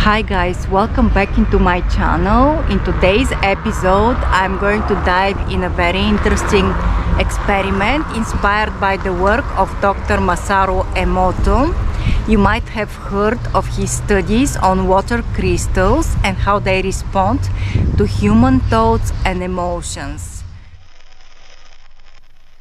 Hi guys, welcome back into my channel. In today's episode I'm going to dive in a very interesting experiment inspired by the work of Dr. Masaru Emoto. You might have heard of his studies on water crystals and how they respond to human thoughts and emotions.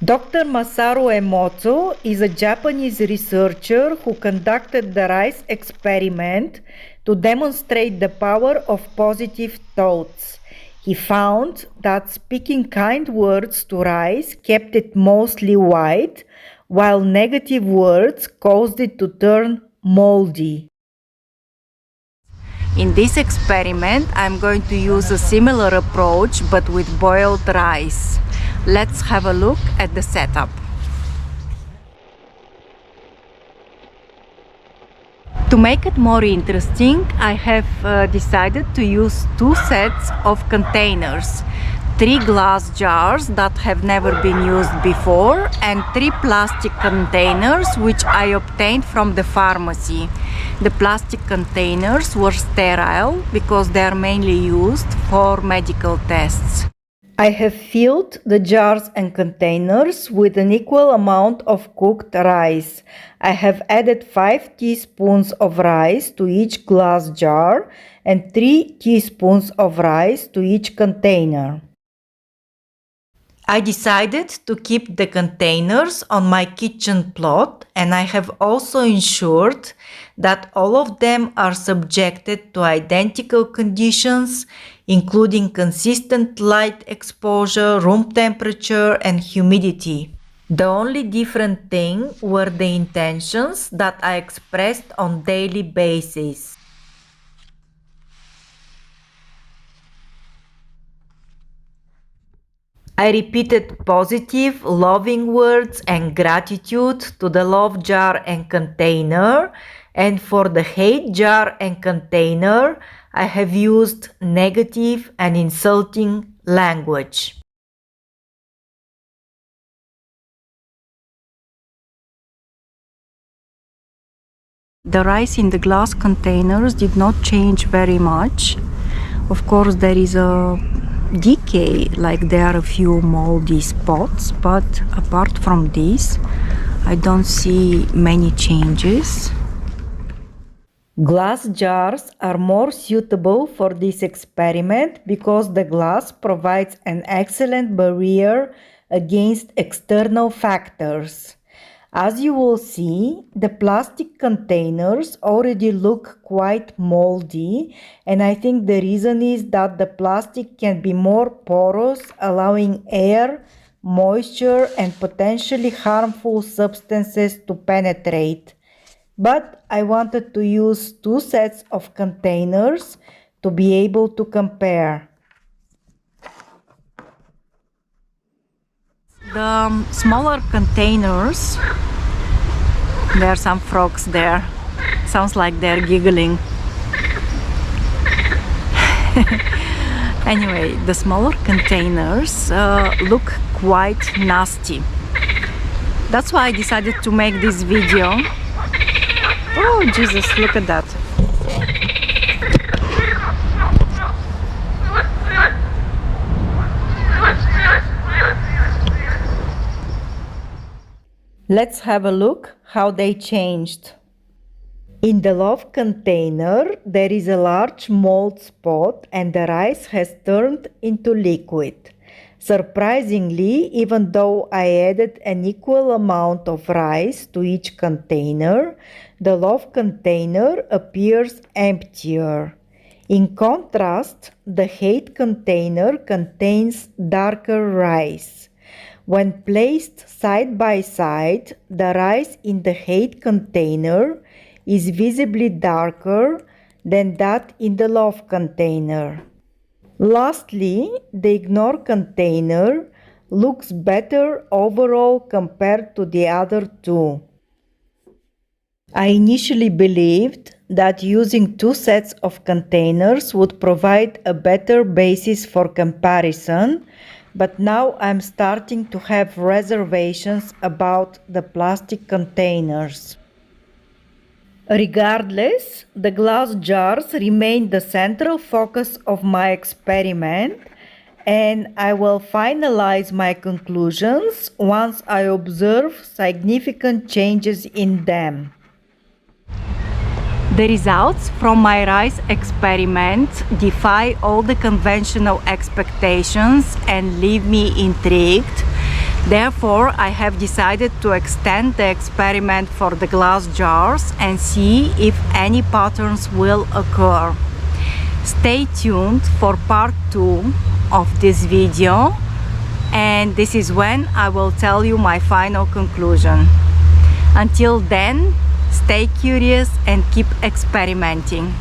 Dr. Masaru Emoto is a Japanese researcher who conducted the rice experiment to demonstrate the power of positive thoughts. He found that speaking kind words to rice kept it mostly white, while negative words caused it to turn moldy. In this experiment, I'm going to use a similar approach but with boiled rice. Let's have a look at the setup. To make it more interesting, I have decided to use two sets of containers. 3 glass jars that have never been used before and 3 plastic containers which I obtained from the pharmacy. The plastic containers were sterile because they are mainly used for medical tests. I have filled the jars and containers with an equal amount of cooked rice. I have added 5 teaspoons of rice to each glass jar and 3 teaspoons of rice to each container. I decided to keep the containers on my kitchen plot, and I have also ensured that all of them are subjected to identical conditions, including consistent light exposure, room temperature, and humidity. The only different thing were the intentions that I expressed on daily basis. I repeated positive, loving words and gratitude to the love jar and container, and for the hate jar and container, I have used negative and insulting language. The rice in the glass containers did not change very much. Of course, there is a decay, like there are a few moldy spots, but apart from this I don't see many changes. Glass jars are more suitable for this experiment because the glass provides an excellent barrier against external factors. As you will see, the plastic containers already look quite moldy, and I think the reason is that the plastic can be more porous, allowing air, moisture, and potentially harmful substances to penetrate. But I wanted to use 2 sets of containers to be able to compare. The smaller containers, there are some frogs there. Sounds like they're giggling. Anyway, the smaller containers look quite nasty. That's why I decided to make this video. Oh Jesus, look at that. Let's have a look how they changed. In the love container, there is a large mold spot and the rice has turned into liquid. Surprisingly, even though I added an equal amount of rice to each container, the love container appears emptier. In contrast, the hate container contains darker rice. When placed side by side, the rice in the hate container is visibly darker than that in the love container. Lastly, the ignore container looks better overall compared to the other two. I initially believed that using 2 sets of containers would provide a better basis for comparison, but now I'm starting to have reservations about the plastic containers. Regardless, the glass jars remain the central focus of my experiment, and I will finalize my conclusions once I observe significant changes in them. The results from my rice experiment defy all the conventional expectations and leave me intrigued. Therefore, I have decided to extend the experiment for the glass jars and see if any patterns will occur. Stay tuned for part 2 of this video, and this is when I will tell you my final conclusion. Until then, stay curious and keep experimenting.